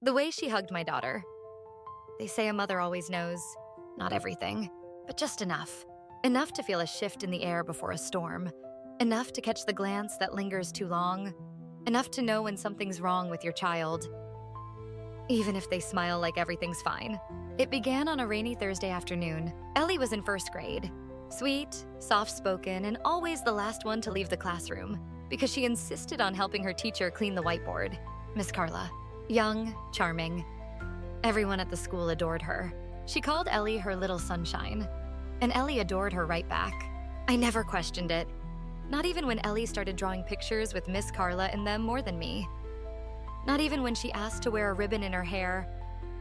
The way she hugged my daughter. They say a mother always knows. Not everything, but just enough. Enough to feel a shift in the air before a storm. Enough to catch the glance that lingers too long. Enough to know when something's wrong with your child. Even if they smile like everything's fine. It began on a rainy Thursday afternoon. Ellie was in first grade. Sweet, soft-spoken, and always the last one to leave the classroom because she insisted on helping her teacher clean the whiteboard, Miss Carla. Young, charming. Everyone at the school adored her. She called Ellie her little sunshine, and Ellie adored her right back. I never questioned it. Not even when Ellie started drawing pictures with Miss Carla in them more than me. Not even when she asked to wear a ribbon in her hair,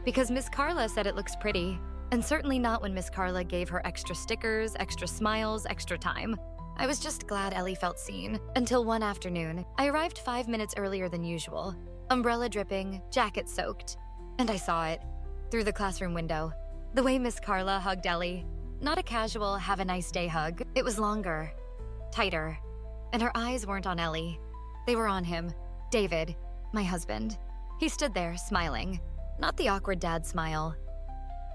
because Miss Carla said it looks pretty, and certainly not when Miss Carla gave her extra stickers, extra smiles, extra time. I was just glad Ellie felt seen, until one afternoon. I arrived 5 minutes earlier than usual, umbrella dripping, jacket soaked, and I saw it, through the classroom window. The way Miss Carla hugged Ellie, not a casual have a nice day hug, it was longer, tighter, and her eyes weren't on Ellie. They were on him, David, my husband. He stood there, smiling. Not the awkward dad smile,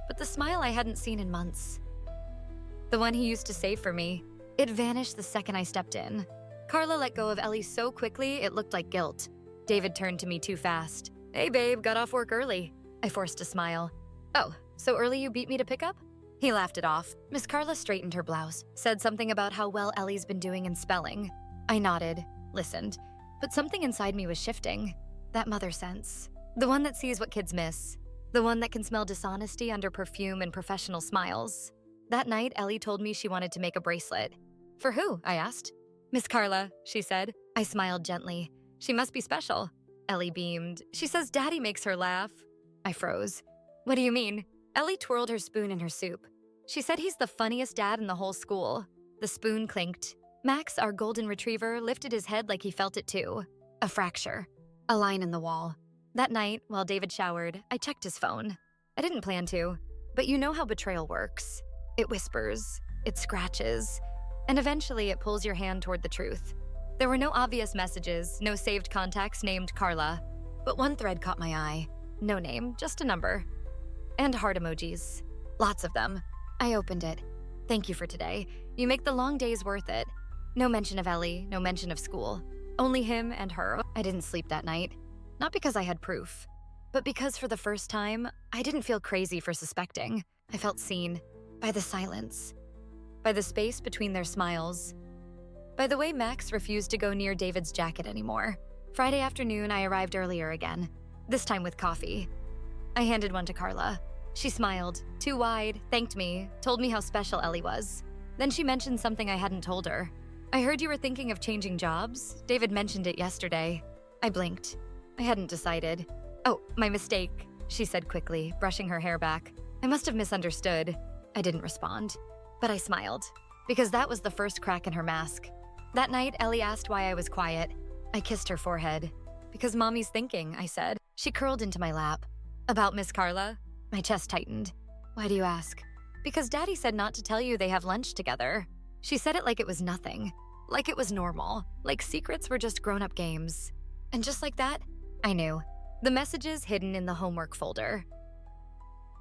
but the smile I hadn't seen in months. The one he used to save for me. It vanished the second I stepped in. Carla let go of Ellie so quickly it looked like guilt. David turned to me too fast. "Hey babe, got off work early." I forced a smile. "Oh, so early you beat me to pick up?" He laughed it off. Miss Carla straightened her blouse, said something about how well Ellie's been doing in spelling. I nodded, listened, but something inside me was shifting. That mother sense. The one that sees what kids miss. The one that can smell dishonesty under perfume and professional smiles. That night, Ellie told me she wanted to make a bracelet. "For who?" I asked. "Miss Carla," she said. I smiled gently. "She must be special." Ellie beamed. "She says Daddy makes her laugh." I froze. "What do you mean?" Ellie twirled her spoon in her soup. She said he's the funniest dad in the whole school. The spoon clinked. Max, our golden retriever, lifted his head like he felt it too. A fracture. A line in the wall. That night, while David showered, I checked his phone. I didn't plan to, but you know how betrayal works. It whispers, it scratches, and eventually it pulls your hand toward the truth. There were no obvious messages, no saved contacts named Carla, but one thread caught my eye. No name, just a number. And heart emojis. Lots of them. I opened it. "Thank you for today. You make the long days worth it." No mention of Ellie, no mention of school. Only him and her. I didn't sleep that night. Not because I had proof, but because for the first time, I didn't feel crazy for suspecting. I felt seen. By the silence. By the space between their smiles. By the way Max refused to go near David's jacket anymore. Friday afternoon, I arrived earlier again. This time with coffee. I handed one to Carla. She smiled, too wide, thanked me, told me how special Ellie was. Then she mentioned something I hadn't told her. "I heard you were thinking of changing jobs. David mentioned it yesterday." I blinked. I hadn't decided. "Oh, my mistake," she said quickly, brushing her hair back. I must have misunderstood. I didn't respond, but I smiled, because that was the first crack in her mask. That night, Ellie asked why I was quiet. I kissed her forehead. "Because Mommy's thinking," I said. She curled into my lap. "About Miss Carla?" My chest tightened. "Why do you ask?" "Because Daddy said not to tell you they have lunch together." She said it like it was nothing, like it was normal, like secrets were just grown-up games. And just like that, I knew. The messages hidden in the homework folder.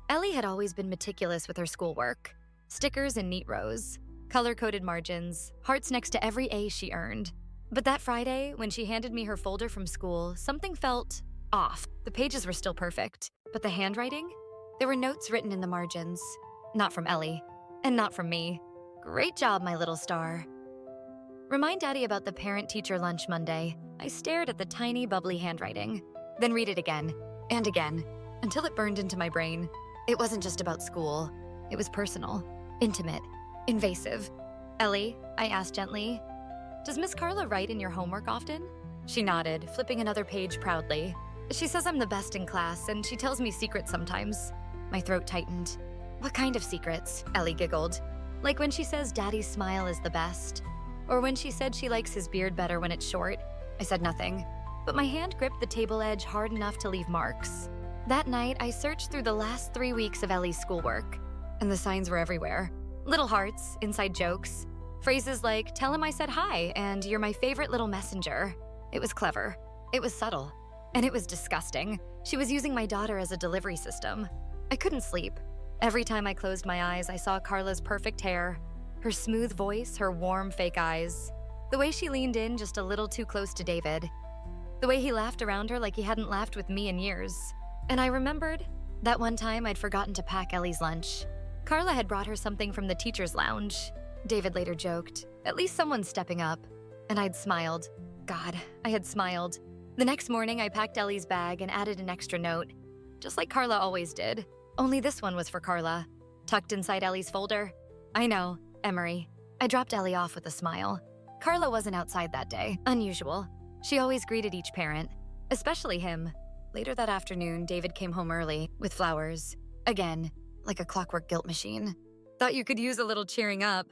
Ellie had always been meticulous with her schoolwork. Stickers in neat rows, color-coded margins, hearts next to every A she earned. But that Friday, when she handed me her folder from school, something felt off. The pages were still perfect, but the handwriting? There were notes written in the margins. Not from Ellie, and not from me. "Great job, my little star." "Remind Daddy about the parent-teacher lunch Monday." I stared at the tiny, bubbly handwriting, then read it again, and again, until it burned into my brain. It wasn't just about school. It was personal, intimate, invasive. "Ellie," I asked gently, "does Miss Carla write in your homework often?" She nodded, flipping another page proudly. "She says I'm the best in class, and she tells me secrets sometimes." My throat tightened. "What kind of secrets?" Ellie giggled. "Like when she says Daddy's smile is the best, or when she said she likes his beard better when it's short." I said nothing, but my hand gripped the table edge hard enough to leave marks. That night, I searched through the last 3 weeks of Ellie's schoolwork, and the signs were everywhere. Little hearts, inside jokes, phrases like, "Tell him I said hi," and "You're my favorite little messenger." It was clever. It was subtle. And it was disgusting. She was using my daughter as a delivery system. I couldn't sleep. Every time I closed my eyes, I saw Carla's perfect hair, her smooth voice, her warm, fake eyes, the way she leaned in just a little too close to David, the way he laughed around her like he hadn't laughed with me in years. And I remembered that one time I'd forgotten to pack Ellie's lunch. Carla had brought her something from the teacher's lounge. David later joked, "At least someone's stepping up." And I'd smiled. God, I had smiled. The next morning, I packed Ellie's bag and added an extra note, just like Carla always did. Only this one was for Carla, tucked inside Ellie's folder. I know, Emery. I dropped Ellie off with a smile. Carla wasn't outside that day, unusual. She always greeted each parent, especially him. Later that afternoon, David came home early with flowers. Again, like a clockwork guilt machine. "Thought you could use a little cheering up,"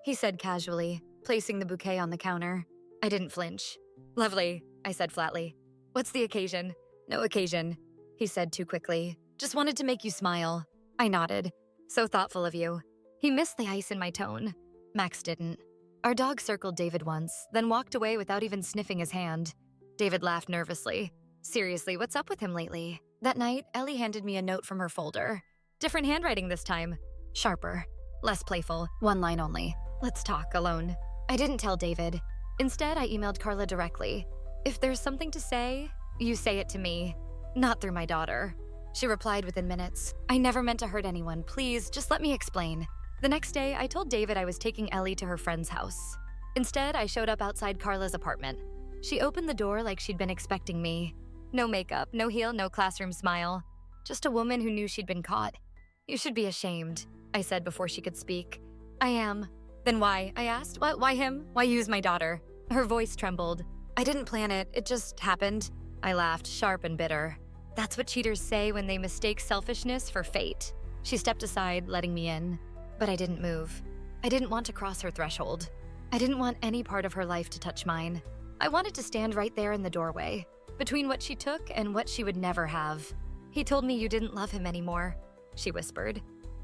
he said casually, placing the bouquet on the counter. I didn't flinch. "Lovely," I said flatly. "What's the occasion?" "No occasion," he said too quickly. "Just wanted to make you smile." I nodded. "So thoughtful of you." He missed the ice in my tone. Max didn't. Our dog circled David once, then walked away without even sniffing his hand. David laughed nervously. "Seriously, what's up with him lately?" That night, Ellie handed me a note from her folder. Different handwriting this time. Sharper. Less playful. One line only. "Let's talk alone." I didn't tell David. Instead, I emailed Carla directly. "If there's something to say, you say it to me, not through my daughter." She replied within minutes. "I never meant to hurt anyone. Please, just let me explain." The next day, I told David I was taking Ellie to her friend's house. Instead, I showed up outside Carla's apartment. She opened the door like she'd been expecting me. No makeup, no heel, no classroom smile. Just a woman who knew she'd been caught. "You should be ashamed," I said before she could speak. "I am." "Then why?" I asked. Why him? Why use my daughter?" Her voice trembled. "I didn't plan it. It just happened." I laughed, sharp and bitter. "That's what cheaters say when they mistake selfishness for fate." She stepped aside, letting me in. But I didn't move. I didn't want to cross her threshold. I didn't want any part of her life to touch mine. I wanted to stand right there in the doorway, between what she took and what she would never have. "He told me you didn't love him anymore," she whispered.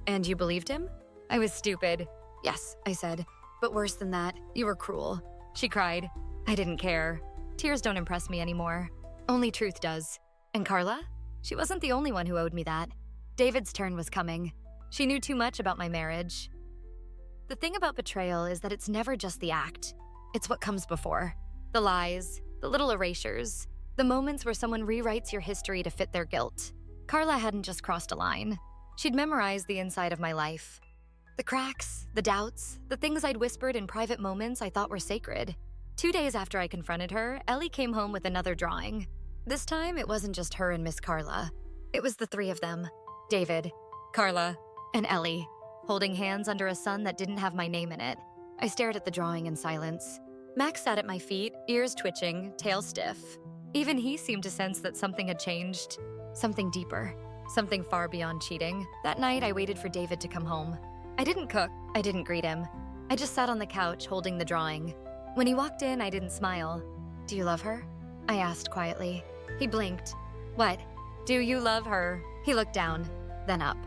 "And you believed him?" I was stupid. "Yes," I said. "But worse than that, you were cruel." She cried. I didn't care. Tears don't impress me anymore. Only truth does. And Carla? She wasn't the only one who owed me that. David's turn was coming. She knew too much about my marriage. The thing about betrayal is that it's never just the act. It's what comes before. The lies, the little erasures, the moments where someone rewrites your history to fit their guilt. Carla hadn't just crossed a line. She'd memorized the inside of my life. The cracks, the doubts, the things I'd whispered in private moments I thought were sacred. 2 days after I confronted her, Ellie came home with another drawing. This time, it wasn't just her and Miss Carla. It was the three of them. David, Carla, and Ellie, holding hands under a sun that didn't have my name in it. I stared at the drawing in silence. Max sat at my feet, ears twitching, tail stiff. Even he seemed to sense that something had changed. Something deeper. Something far beyond cheating. That night, I waited for David to come home. I didn't cook. I didn't greet him. I just sat on the couch holding the drawing. When he walked in, I didn't smile. "Do you love her?" I asked quietly. He blinked. "What? Do you love her?" He looked down, then up,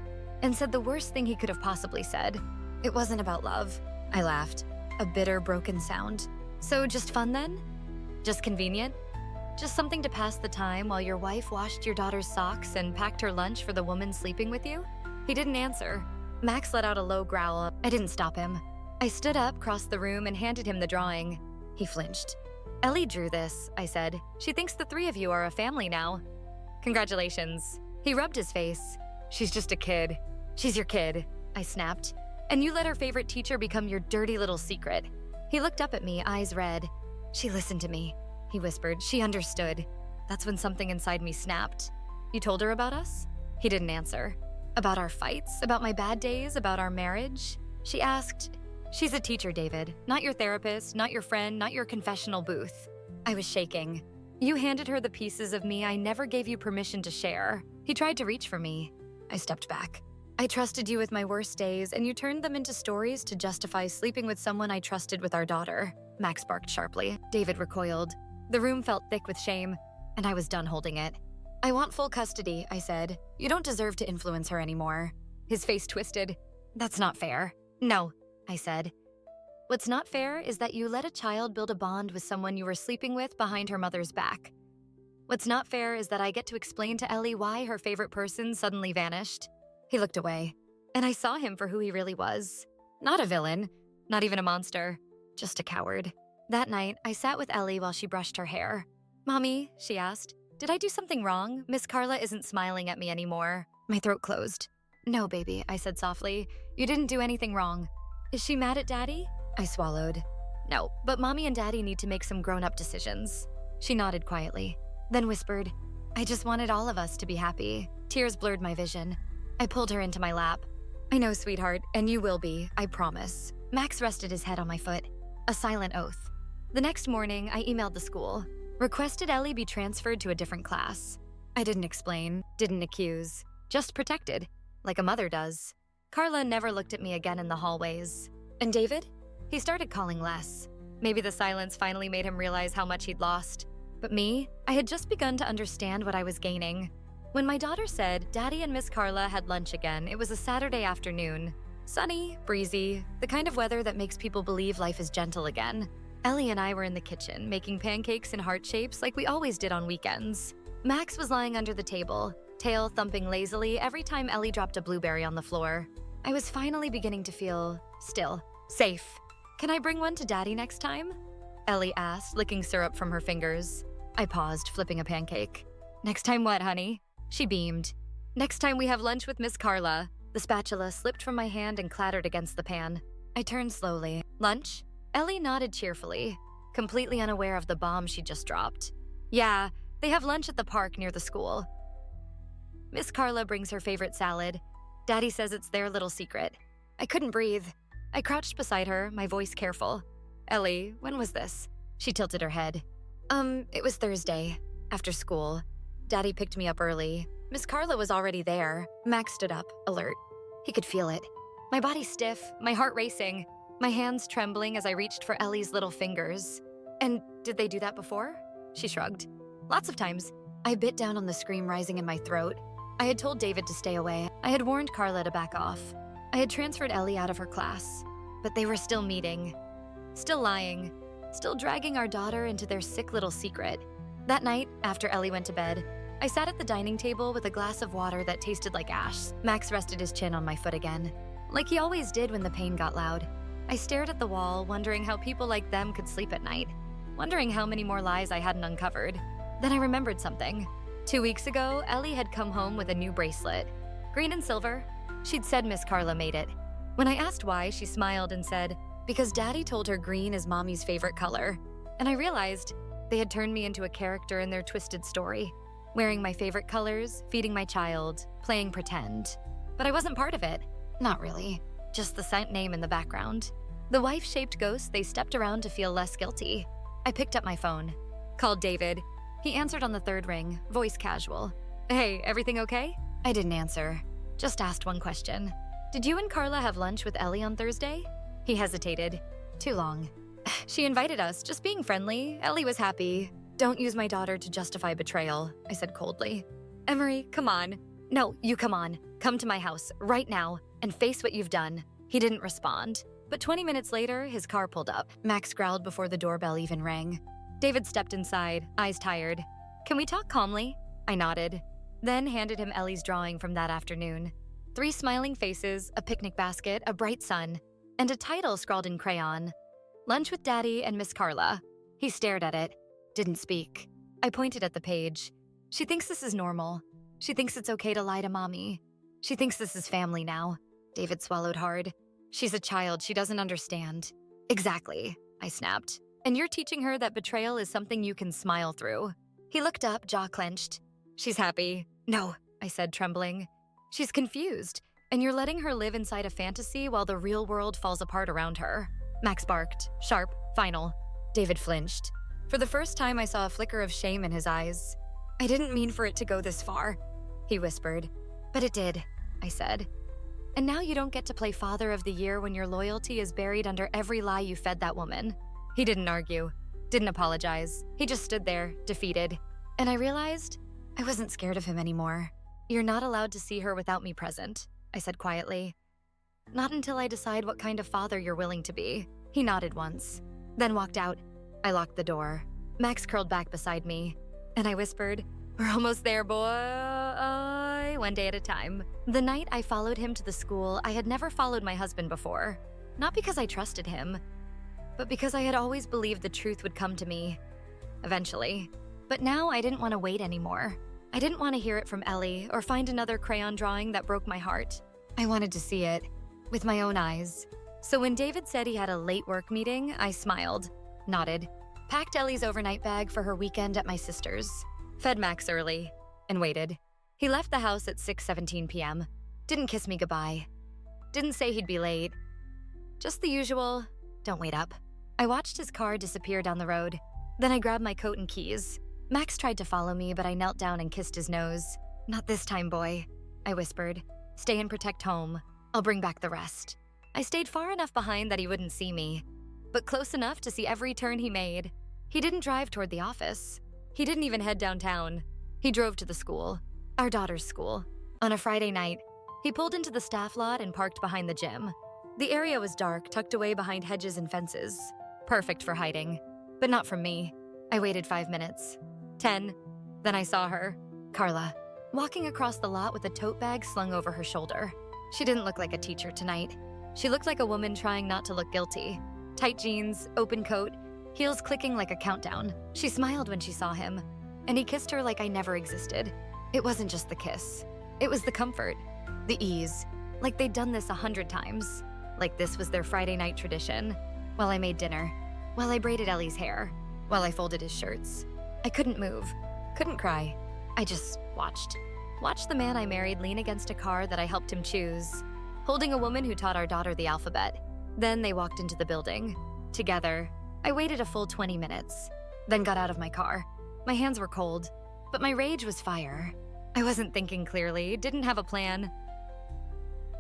and said the worst thing he could have possibly said. "It wasn't about love." I laughed. A bitter, broken sound. "So just fun then? Just convenient? Just something to pass the time while your wife washed your daughter's socks and packed her lunch for the woman sleeping with you?" He didn't answer. Max let out a low growl. I didn't stop him. I stood up, crossed the room, and handed him the drawing. He flinched. "Ellie drew this," I said. "She thinks the three of you are a family now." "Congratulations." He rubbed his face. "She's just a kid." "She's your kid," I snapped. "And you let her favorite teacher become your dirty little secret." He looked up at me, eyes red. "She listened to me," he whispered. "She understood." That's when something inside me snapped. "You told her about us?" He didn't answer. "About our fights? About my bad days? About our marriage?" She asked. "She's a teacher, David. Not your therapist, not your friend, not your confessional booth." I was shaking. "You handed her the pieces of me I never gave you permission to share." He tried to reach for me. I stepped back. "I trusted you with my worst days, and you turned them into stories to justify sleeping with someone I trusted with our daughter." Max barked sharply. David recoiled. The room felt thick with shame, and I was done holding it. "I want full custody," I said. "You don't deserve to influence her anymore." His face twisted. "That's not fair." "No," I said. "What's not fair is that you let a child build a bond with someone you were sleeping with behind her mother's back." What's not fair is that I get to explain to Ellie why her favorite person suddenly vanished. He looked away, and I saw him for who he really was. Not a villain, not even a monster, just a coward. That night, I sat with Ellie while she brushed her hair. "Mommy," she asked, "did I do something wrong? Miss Carla isn't smiling at me anymore." My throat closed. "No, baby," I said softly. "You didn't do anything wrong." "Is she mad at Daddy?" I swallowed. "No, but Mommy and Daddy need to make some grown-up decisions." She nodded quietly, then whispered, "I just wanted all of us to be happy." Tears blurred my vision. I pulled her into my lap. "I know, sweetheart, and you will be, I promise." Max rested his head on my foot, a silent oath. The next morning, I emailed the school, requested Ellie be transferred to a different class. I didn't explain, didn't accuse, just protected, like a mother does. Carla never looked at me again in the hallways. And David? He started calling less. Maybe the silence finally made him realize how much he'd lost. But me, I had just begun to understand what I was gaining. When my daughter said Daddy and Miss Carla had lunch again, it was a Saturday afternoon. Sunny, breezy, the kind of weather that makes people believe life is gentle again. Ellie and I were in the kitchen, making pancakes in heart shapes like we always did on weekends. Max was lying under the table, tail thumping lazily every time Ellie dropped a blueberry on the floor. I was finally beginning to feel still, safe. "Can I bring one to Daddy next time?" Ellie asked, licking syrup from her fingers. I paused, flipping a pancake. "Next time what, honey?" She beamed. "Next time we have lunch with Miss Carla." The spatula slipped from my hand and clattered against the pan. I turned slowly. "Lunch?" Ellie nodded cheerfully, completely unaware of the bomb she just dropped. "Yeah, they have lunch at the park near the school. Miss Carla brings her favorite salad. Daddy says it's their little secret." I couldn't breathe. I crouched beside her, my voice careful. "Ellie, when was this?" She tilted her head. It was Thursday, after school. Daddy picked me up early. Miss Carla was already there." Max stood up, alert. He could feel it. My body stiff, my heart racing, my hands trembling as I reached for Ellie's little fingers. "And did they do that before?" She shrugged. "Lots of times." I bit down on the scream rising in my throat. I had told David to stay away. I had warned Carla to back off. I had transferred Ellie out of her class. But they were still meeting. Still lying. Still dragging our daughter into their sick little secret. That night, after Ellie went to bed, I sat at the dining table with a glass of water that tasted like ash. Max rested his chin on my foot again, like he always did when the pain got loud. I stared at the wall, wondering how people like them could sleep at night, wondering how many more lies I hadn't uncovered. Then I remembered something. 2 weeks ago, Ellie had come home with a new bracelet. Green and silver. She'd said Miss Carla made it. When I asked why, she smiled and said, "Because Daddy told her green is Mommy's favorite color." And I realized they had turned me into a character in their twisted story. Wearing my favorite colors, feeding my child, playing pretend. But I wasn't part of it. Not really. Just the scent name in the background. The wife-shaped ghost they stepped around to feel less guilty. I picked up my phone. Called David. He answered on the third ring, voice casual. "Hey, everything okay?" I didn't answer. Just asked one question. "Did you and Carla have lunch with Ellie on Thursday?" He hesitated. "Too long." "She invited us, just being friendly. Ellie was happy." "Don't use my daughter to justify betrayal," I said coldly. "Emery, come on." "No, you come on. Come to my house, right now, and face what you've done." He didn't respond. But 20 minutes later, his car pulled up. Max growled before the doorbell even rang. David stepped inside, eyes tired. "Can we talk calmly?" I nodded, then handed him Ellie's drawing from that afternoon. 3 smiling faces, a picnic basket, a bright sun, and a title scrawled in crayon. "Lunch with Daddy and Miss Carla." He stared at it. Didn't speak. I pointed at the page. "She thinks this is normal. She thinks it's okay to lie to Mommy. She thinks this is family now." David swallowed hard. "She's a child. She doesn't understand." "Exactly," I snapped. "And you're teaching her that betrayal is something you can smile through." He looked up, jaw clenched. "She's happy." "No," I said, trembling. "She's confused, and you're letting her live inside a fantasy while the real world falls apart around her." Max barked, sharp, final. David flinched. For the first time, I saw a flicker of shame in his eyes. "I didn't mean for it to go this far," he whispered. "But it did," I said. "And now you don't get to play Father of the Year when your loyalty is buried under every lie you fed that woman." He didn't argue, didn't apologize. He just stood there, defeated. And I realized I wasn't scared of him anymore. "You're not allowed to see her without me present," I said quietly. "Not until I decide what kind of father you're willing to be." He nodded once, then walked out. I locked the door. Max curled back beside me. And I whispered, "We're almost there, boy, one day at a time." The night I followed him to the school, I had never followed my husband before. Not because I trusted him, but because I had always believed the truth would come to me. Eventually. But now I didn't want to wait anymore. I didn't want to hear it from Ellie or find another crayon drawing that broke my heart. I wanted to see it, with my own eyes. So when David said he had a late work meeting, I smiled, nodded, packed Ellie's overnight bag for her weekend at my sister's, fed Max early, and waited. He left the house at 6:17 p.m. Didn't kiss me goodbye. Didn't say he'd be late. Just the usual, don't wait up. I watched his car disappear down the road. Then I grabbed my coat and keys. Max tried to follow me, but I knelt down and kissed his nose. "Not this time, boy," I whispered. "Stay and protect home. I'll bring back the rest." I stayed far enough behind that he wouldn't see me, but close enough to see every turn he made. He didn't drive toward the office. He didn't even head downtown. He drove to the school, our daughter's school. On a Friday night, he pulled into the staff lot and parked behind the gym. The area was dark, tucked away behind hedges and fences. Perfect for hiding, but not from me. I waited 5 minutes. 10. Then I saw her, Carla, walking across the lot with a tote bag slung over her shoulder. She didn't look like a teacher tonight. She looked like a woman trying not to look guilty. Tight jeans, open coat, heels clicking like a countdown. She smiled when she saw him, and he kissed her like I never existed. It wasn't just the kiss. It was the comfort, the ease, like they'd done this 100 times. Like this was their Friday night tradition. While I made dinner, while I braided Ellie's hair, while I folded his shirts. I couldn't move, couldn't cry. I just watched. Watched the man I married lean against a car that I helped him choose, holding a woman who taught our daughter the alphabet. Then they walked into the building. Together, I waited a full 20 minutes, then got out of my car. My hands were cold, but my rage was fire. I wasn't thinking clearly, didn't have a plan.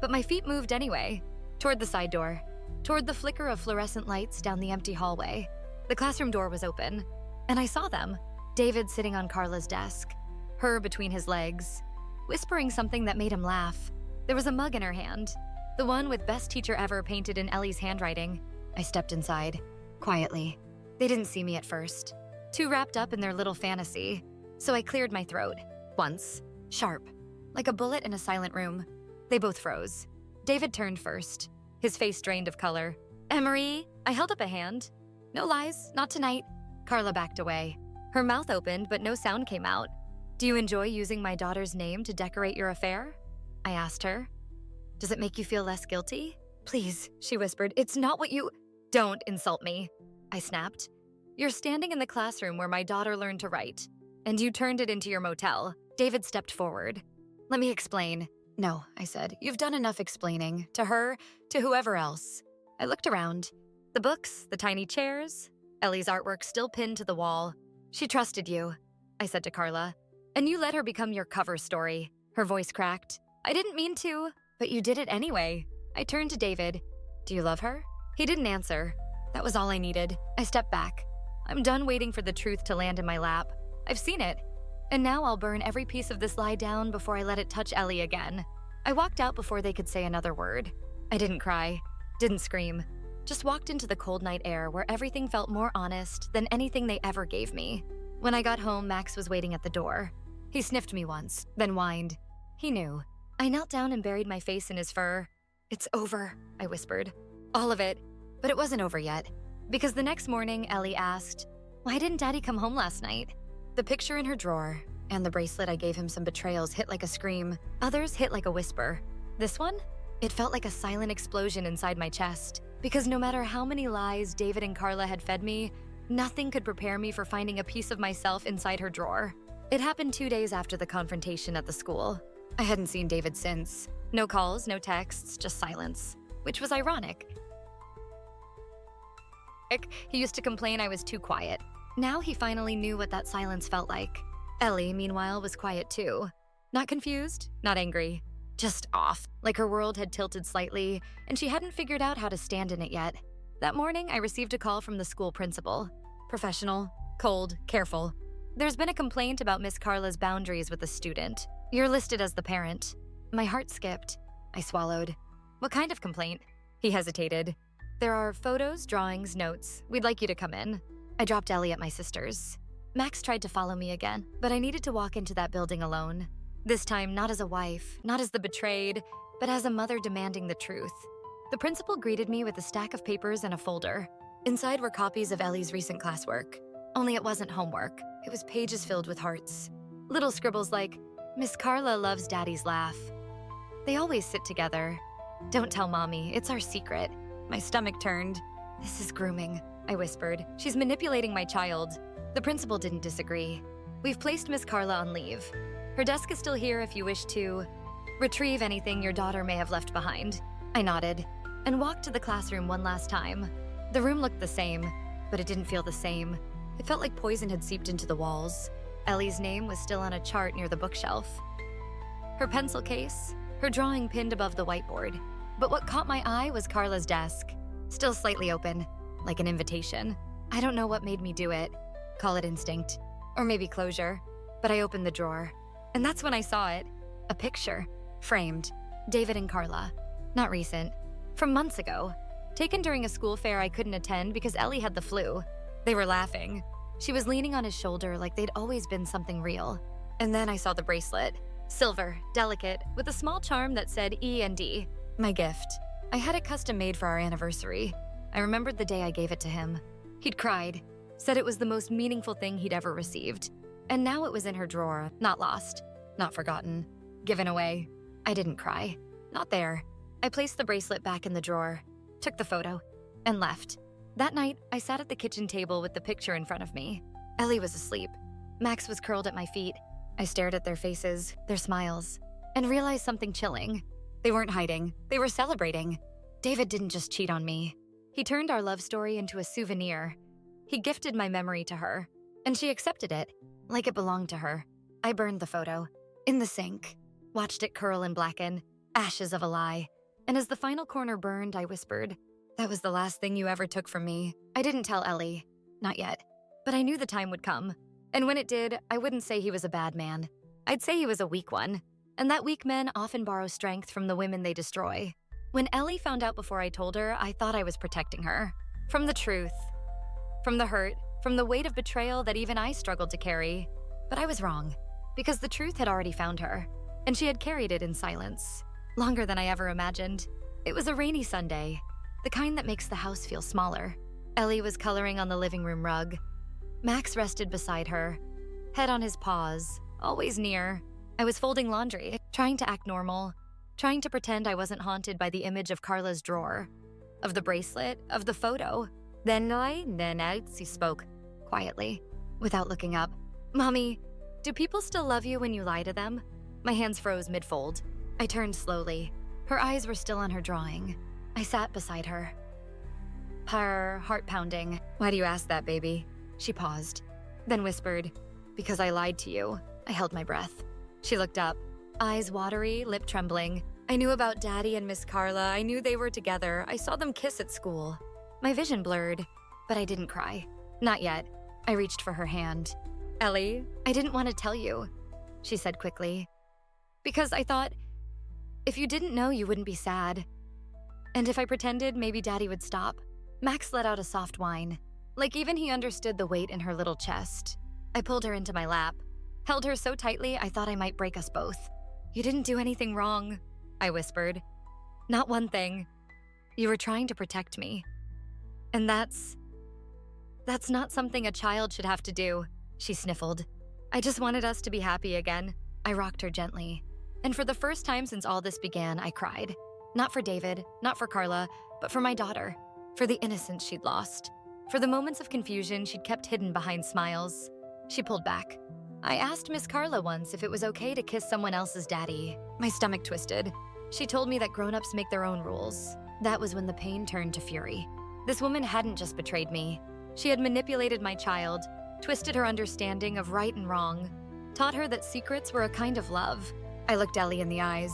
But my feet moved anyway, toward the side door, toward the flicker of fluorescent lights down the empty hallway. The classroom door was open, and I saw them. David sitting on Carla's desk, her between his legs, whispering something that made him laugh. There was a mug in her hand, the one with "Best Teacher Ever" painted in Ellie's handwriting. I stepped inside, quietly. They didn't see me at first, too wrapped up in their little fantasy, so I cleared my throat. Once, sharp, like a bullet in a silent room. They both froze. David turned first, his face drained of color. "Emery," I held up a hand. "No lies, not tonight." Carla backed away. Her mouth opened, but no sound came out. "Do you enjoy using my daughter's name to decorate your affair?" I asked her. "Does it make you feel less guilty?" "Please," she whispered, "it's not what you—" "Don't insult me," I snapped. "You're standing in the classroom where my daughter learned to write, and you turned it into your motel." David stepped forward. "Let me explain." "No," I said. "You've done enough explaining. To her, to whoever else." I looked around. The books, the tiny chairs, Ellie's artwork still pinned to the wall. "She trusted you," I said to Carla. "And you let her become your cover story." Her voice cracked. "I didn't mean to, but you did it anyway." I turned to David. "Do you love her?" He didn't answer. That was all I needed. I stepped back. I'm done waiting for the truth to land in my lap. I've seen it. And now I'll burn every piece of this lie down before I let it touch Ellie again. I walked out before they could say another word. I didn't cry, didn't scream. Just walked into the cold night air where everything felt more honest than anything they ever gave me. When I got home, Max was waiting at the door. He sniffed me once, then whined. He knew. I knelt down and buried my face in his fur. "It's over," I whispered. All of it. But it wasn't over yet. Because the next morning, Ellie asked, "Why didn't Daddy come home last night?" The picture in her drawer and the bracelet I gave him some betrayals hit like a scream. Others hit like a whisper. This one? It felt like a silent explosion inside my chest. Because no matter how many lies David and Carla had fed me, nothing could prepare me for finding a piece of myself inside her drawer. It happened 2 days after the confrontation at the school. I hadn't seen David since. No calls, no texts, just silence. Which was ironic. He used to complain I was too quiet. Now he finally knew what that silence felt like. Ellie, meanwhile, was quiet too. Not confused, not angry. Just off, like her world had tilted slightly, and she hadn't figured out how to stand in it yet. That morning, I received a call from the school principal. Professional, cold, careful. "There's been a complaint about Miss Carla's boundaries with the student. You're listed as the parent." My heart skipped. I swallowed. "What kind of complaint?" He hesitated. "There are photos, drawings, notes. We'd like you to come in." I dropped Ellie at my sister's. Max tried to follow me again, but I needed to walk into that building alone. This time, not as a wife, not as the betrayed, but as a mother demanding the truth. The principal greeted me with a stack of papers and a folder. Inside were copies of Ellie's recent classwork. Only it wasn't homework. It was pages filled with hearts. Little scribbles like, "Miss Carla loves Daddy's laugh." They always sit together. "Don't tell Mommy, it's our secret." My stomach turned. "This is grooming," I whispered. "She's manipulating my child." The principal didn't disagree. "We've placed Miss Carla on leave. Her desk is still here if you wish to retrieve anything your daughter may have left behind." I nodded and walked to the classroom one last time. The room looked the same, but it didn't feel the same. It felt like poison had seeped into the walls. Ellie's name was still on a chart near the bookshelf. Her pencil case, her drawing pinned above the whiteboard. But what caught my eye was Carla's desk, still slightly open, like an invitation. I don't know what made me do it. Call it instinct, or maybe closure. But I opened the drawer, and that's when I saw it. A picture, framed. David and Carla. Not recent. From months ago. Taken during a school fair I couldn't attend because Ellie had the flu. They were laughing. She was leaning on his shoulder like they'd always been something real. And then I saw the bracelet. Silver, delicate, with a small charm that said E and D. My gift. I had it custom made for our anniversary. I remembered the day I gave it to him. He'd cried, said it was the most meaningful thing he'd ever received. And now it was in her drawer, not lost, not forgotten, given away. I didn't cry. Not there. I placed the bracelet back in the drawer, took the photo, and left. That night, I sat at the kitchen table with the picture in front of me. Ellie was asleep. Max was curled at my feet. I stared at their faces, their smiles, and realized something chilling. They weren't hiding. They were celebrating. David didn't just cheat on me. He turned our love story into a souvenir. He gifted my memory to her, and she accepted it, like it belonged to her. I burned the photo, in the sink, watched it curl and blacken, ashes of a lie. And as the final corner burned, I whispered, "That was the last thing you ever took from me." I didn't tell Ellie. Not yet. But I knew the time would come. And when it did, I wouldn't say he was a bad man. I'd say he was a weak one. And that weak men often borrow strength from the women they destroy. When Ellie found out before I told her, I thought I was protecting her. From the truth. From the hurt. From the weight of betrayal that even I struggled to carry. But I was wrong. Because the truth had already found her. And she had carried it in silence. Longer than I ever imagined. It was a rainy Sunday. The kind that makes the house feel smaller. Ellie was coloring on the living room rug. Max rested beside her, head on his paws, always near. I was folding laundry, trying to act normal, trying to pretend I wasn't haunted by the image of Carla's drawer, of the bracelet, of the photo. Then she spoke, quietly, without looking up. "Mommy, do people still love you when you lie to them?" My hands froze mid-fold. I turned slowly. Her eyes were still on her drawing. I sat beside her. Her heart pounding. "Why do you ask that, baby?" She paused, then whispered, "Because I lied to you." I held my breath. She looked up, eyes watery, lip trembling. I knew about Daddy and Miss Carla. I knew they were together. I saw them kiss at school. My vision blurred, but I didn't cry. Not yet. I reached for her hand. "Ellie, I didn't want to tell you," she said quickly. "Because I thought, if you didn't know, you wouldn't be sad. And if I pretended, maybe Daddy would stop." Max let out a soft whine, like even he understood the weight in her little chest. I pulled her into my lap, held her so tightly I thought I might break us both. "You didn't do anything wrong," I whispered. "Not one thing. You were trying to protect me. And that's not something a child should have to do," she sniffled. "I just wanted us to be happy again." I rocked her gently. And for the first time since all this began, I cried. Not for David, not for Carla, but for my daughter. For the innocence she'd lost. For the moments of confusion she'd kept hidden behind smiles. She pulled back. "I asked Miss Carla once if it was okay to kiss someone else's daddy." My stomach twisted. She told me that grown-ups make their own rules. That was when the pain turned to fury. This woman hadn't just betrayed me. She had manipulated my child, twisted her understanding of right and wrong, taught her that secrets were a kind of love. I looked Ellie in the eyes.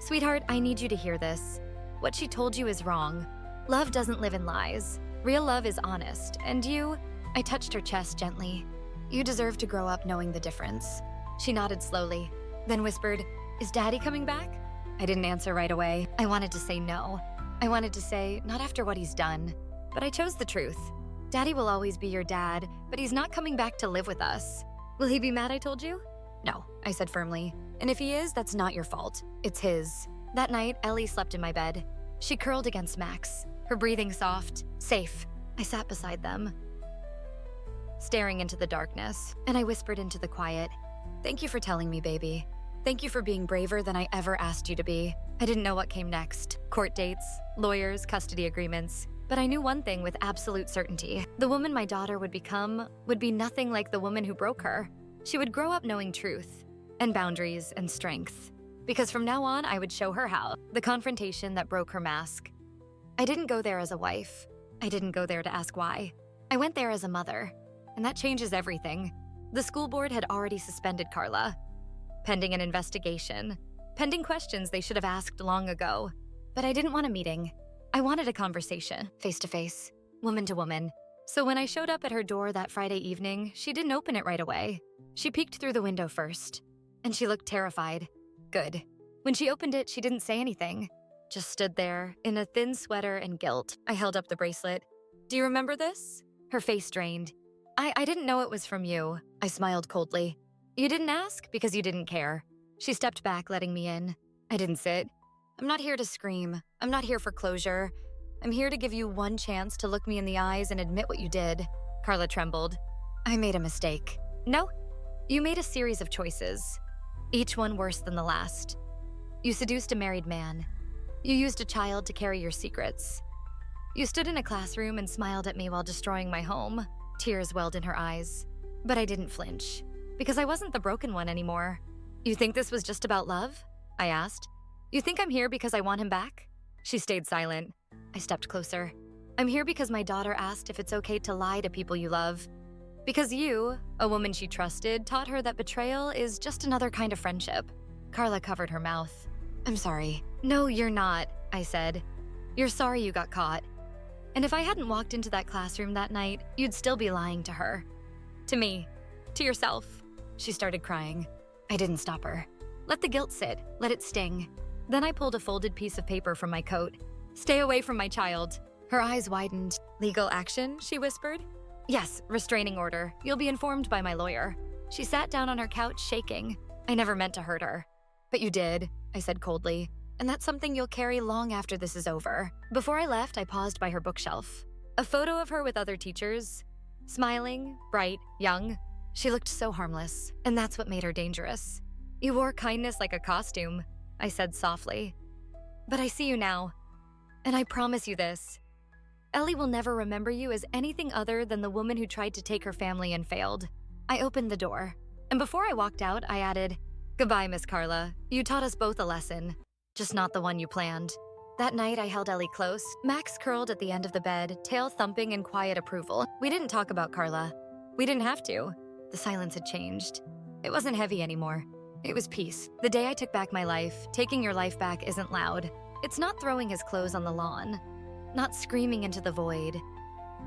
"Sweetheart, I need you to hear this. What she told you is wrong. Love doesn't live in lies. Real love is honest, and you..." I touched her chest gently. "You deserve to grow up knowing the difference." She nodded slowly, then whispered, "Is Daddy coming back?" I didn't answer right away. I wanted to say no. I wanted to say, not after what he's done. But I chose the truth. Daddy will always be your dad, but he's not coming back to live with us. Will he be mad I told you? No, I said firmly. And if he is, that's not your fault. It's his. That night, Ellie slept in my bed. She curled against Max, her breathing soft, safe. I sat beside them, staring into the darkness, and I whispered into the quiet, "Thank you for telling me, baby. Thank you for being braver than I ever asked you to be." I didn't know what came next. Court dates, lawyers, custody agreements. But I knew one thing with absolute certainty. The woman my daughter would become would be nothing like the woman who broke her. She would grow up knowing truth, and boundaries, and strength. Because from now on, I would show her how. The confrontation that broke her mask. I didn't go there as a wife. I didn't go there to ask why. I went there as a mother. And that changes everything. The school board had already suspended Carla, pending an investigation, pending questions they should have asked long ago. But I didn't want a meeting. I wanted a conversation, face to face, woman to woman. So when I showed up at her door that Friday evening, she didn't open it right away. She peeked through the window first, and she looked terrified. Good. When she opened it, she didn't say anything, just stood there in a thin sweater and guilt. I held up the bracelet. "Do you remember this?" Her face drained. I didn't know it was from you. I smiled coldly. "You didn't ask because you didn't care." She stepped back, letting me in. I didn't sit. "I'm not here to scream. I'm not here for closure. I'm here to give you one chance to look me in the eyes and admit what you did." Carla trembled. "I made a mistake." "No, you made a series of choices, each one worse than the last. You seduced a married man. You used a child to carry your secrets. You stood in a classroom and smiled at me while destroying my home." Tears welled in her eyes. But I didn't flinch, because I wasn't the broken one anymore. "You think this was just about love?" I asked. "You think I'm here because I want him back?" She stayed silent. I stepped closer. "I'm here because my daughter asked if it's okay to lie to people you love. Because you, a woman she trusted, taught her that betrayal is just another kind of friendship." Carla covered her mouth. "I'm sorry." "No, you're not," I said. "You're sorry you got caught. And if I hadn't walked into that classroom that night, you'd still be lying to her. To me. To yourself." She started crying. I didn't stop her. "Let the guilt sit. Let it sting." Then I pulled a folded piece of paper from my coat. "Stay away from my child." Her eyes widened. "Legal action?" she whispered. "Yes, restraining order. You'll be informed by my lawyer." She sat down on her couch, shaking. I never meant to hurt her. "But you did," I said coldly. "And that's something you'll carry long after this is over." Before I left, I paused by her bookshelf. A photo of her with other teachers. Smiling, bright, young. She looked so harmless, and that's what made her dangerous. "You wore kindness like a costume," I said softly. "But I see you now. And I promise you this. Ellie will never remember you as anything other than the woman who tried to take her family and failed." I opened the door, and before I walked out, I added, "Goodbye, Miss Carla. You taught us both a lesson. Just not the one you planned." That night, I held Ellie close. Max curled at the end of the bed, tail thumping in quiet approval. We didn't talk about Carla. We didn't have to. The silence had changed. It wasn't heavy anymore. It was peace. The day I took back my life, taking your life back isn't loud. It's not throwing his clothes on the lawn. Not screaming into the void.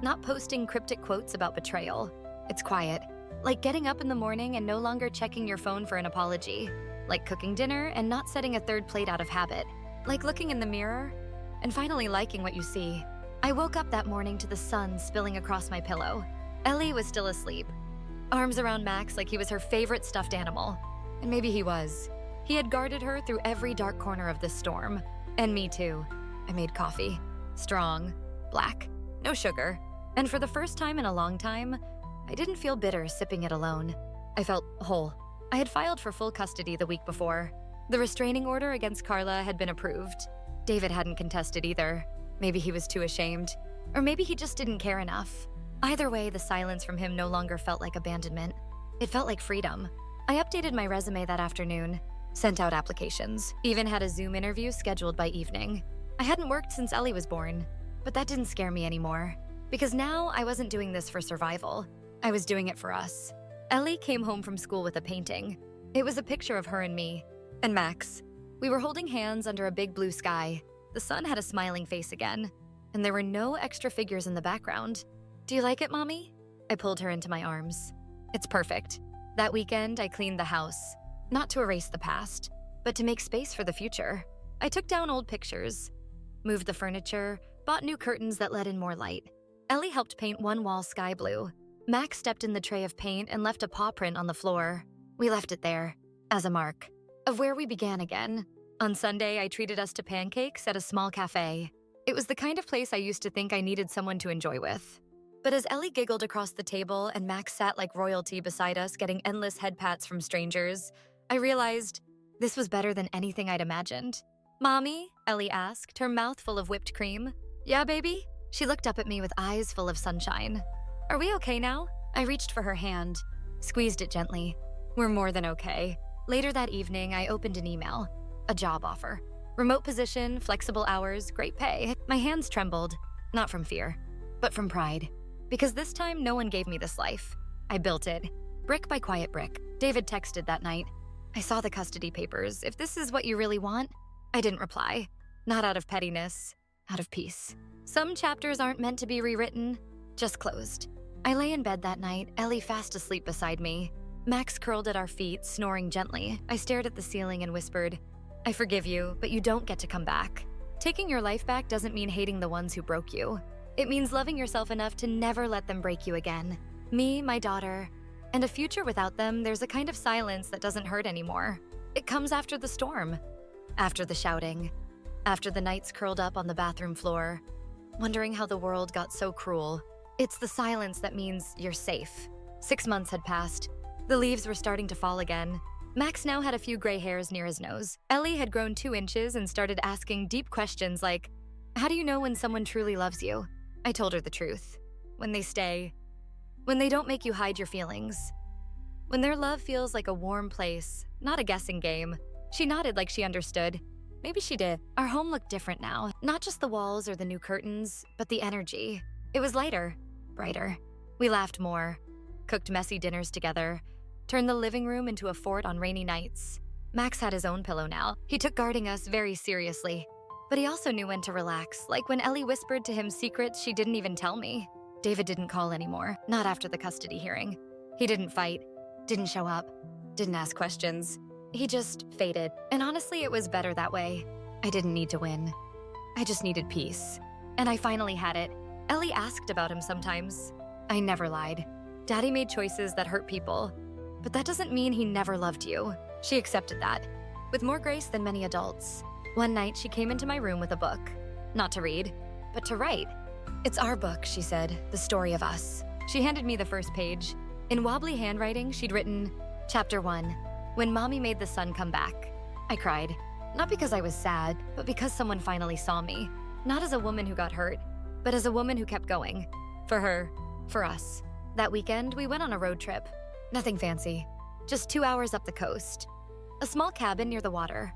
Not posting cryptic quotes about betrayal. It's quiet. Like getting up in the morning and no longer checking your phone for an apology. Like cooking dinner and not setting a third plate out of habit. Like looking in the mirror and finally liking what you see. I woke up that morning to the sun spilling across my pillow. Ellie was still asleep. Arms around Max like he was her favorite stuffed animal. And maybe he was. He had guarded her through every dark corner of this storm. And me too. I made coffee. Strong. Black. No sugar. And for the first time in a long time, I didn't feel bitter sipping it alone. I felt whole. I had filed for full custody the week before. The restraining order against Carla had been approved. David hadn't contested either. Maybe he was too ashamed. Or maybe he just didn't care enough. Either way, the silence from him no longer felt like abandonment. It felt like freedom. I updated my resume that afternoon, sent out applications, even had a Zoom interview scheduled by evening. I hadn't worked since Ellie was born, but that didn't scare me anymore. Because now I wasn't doing this for survival. I was doing it for us. Ellie came home from school with a painting. It was a picture of her and me, and Max. We were holding hands under a big blue sky. The sun had a smiling face again, and there were no extra figures in the background. "Do you like it, Mommy?" I pulled her into my arms. "It's perfect." That weekend, I cleaned the house. Not to erase the past, but to make space for the future. I took down old pictures, moved the furniture, bought new curtains that let in more light. Ellie helped paint one wall sky blue. Max stepped in the tray of paint and left a paw print on the floor. We left it there, as a mark, of where we began again. On Sunday, I treated us to pancakes at a small cafe. It was the kind of place I used to think I needed someone to enjoy with. But as Ellie giggled across the table and Max sat like royalty beside us getting endless head pats from strangers, I realized this was better than anything I'd imagined. "Mommy?" Ellie asked, her mouth full of whipped cream. "Yeah, baby?" She looked up at me with eyes full of sunshine. "Are we okay now?" I reached for her hand, squeezed it gently. "We're more than okay." Later that evening, I opened an email. A job offer. Remote position, flexible hours, great pay. My hands trembled, not from fear, but from pride. Because this time, no one gave me this life. I built it, brick by quiet brick. David texted that night. "I saw the custody papers. If this is what you really want." I didn't reply. Not out of pettiness, out of peace. Some chapters aren't meant to be rewritten, just closed. I lay in bed that night, Ellie fast asleep beside me. Max curled at our feet, snoring gently. I stared at the ceiling and whispered, "I forgive you, but you don't get to come back." Taking your life back doesn't mean hating the ones who broke you. It means loving yourself enough to never let them break you again. Me, my daughter, and a future without them, there's a kind of silence that doesn't hurt anymore. It comes after the storm, after the shouting, after the nights curled up on the bathroom floor, wondering how the world got so cruel. It's the silence that means you're safe. 6 months had passed. The leaves were starting to fall again. Max now had a few gray hairs near his nose. Ellie had grown 2 inches and started asking deep questions like, "How do you know when someone truly loves you?" I told her the truth. When they stay. When they don't make you hide your feelings. When their love feels like a warm place, not a guessing game. She nodded like she understood. Maybe she did. Our home looked different now. Not just the walls or the new curtains, but the energy. It was lighter, brighter. We laughed more, cooked messy dinners together, turned the living room into a fort on rainy nights. Max had his own pillow now. He took guarding us very seriously. But he also knew when to relax, like when Ellie whispered to him secrets she didn't even tell me. David didn't call anymore, not after the custody hearing. He didn't fight, didn't show up, didn't ask questions. He just faded, and honestly, it was better that way. I didn't need to win. I just needed peace. And I finally had it. Ellie asked about him sometimes. I never lied. Daddy made choices that hurt people, but that doesn't mean he never loved you. She accepted that, with more grace than many adults. One night, she came into my room with a book. Not to read, but to write. "It's our book," she said, "the story of us." She handed me the first page. In wobbly handwriting, she'd written, "Chapter 1, when Mommy made the sun come back." I cried. Not because I was sad, but because someone finally saw me. Not as a woman who got hurt, but as a woman who kept going. For her, for us. That weekend, we went on a road trip. Nothing fancy, just 2 hours up the coast. A small cabin near the water.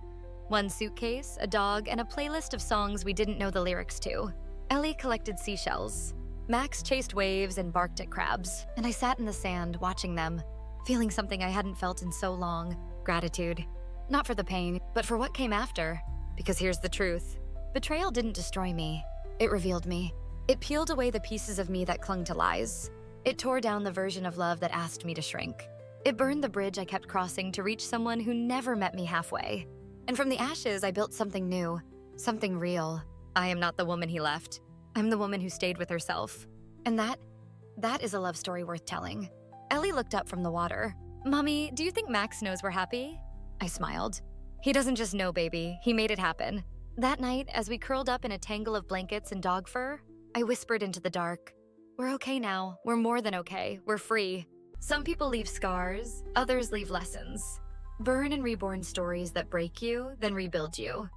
1 suitcase, a dog, and a playlist of songs we didn't know the lyrics to. Ellie collected seashells. Max chased waves and barked at crabs, and I sat in the sand watching them, feeling something I hadn't felt in so long, gratitude. Not for the pain, but for what came after. Because here's the truth. Betrayal didn't destroy me. It revealed me. It peeled away the pieces of me that clung to lies. It tore down the version of love that asked me to shrink. It burned the bridge I kept crossing to reach someone who never met me halfway. And from the ashes, I built something new, something real. I am not the woman he left. I'm the woman who stayed with herself. And that is a love story worth telling. Ellie looked up from the water. "Mommy, do you think Max knows we're happy?" I smiled. "He doesn't just know, baby. He made it happen." That night, as we curled up in a tangle of blankets and dog fur, I whispered into the dark, "We're okay now. We're more than okay. We're free." Some people leave scars, others leave lessons. Burn and reborn stories that break you, then rebuild you.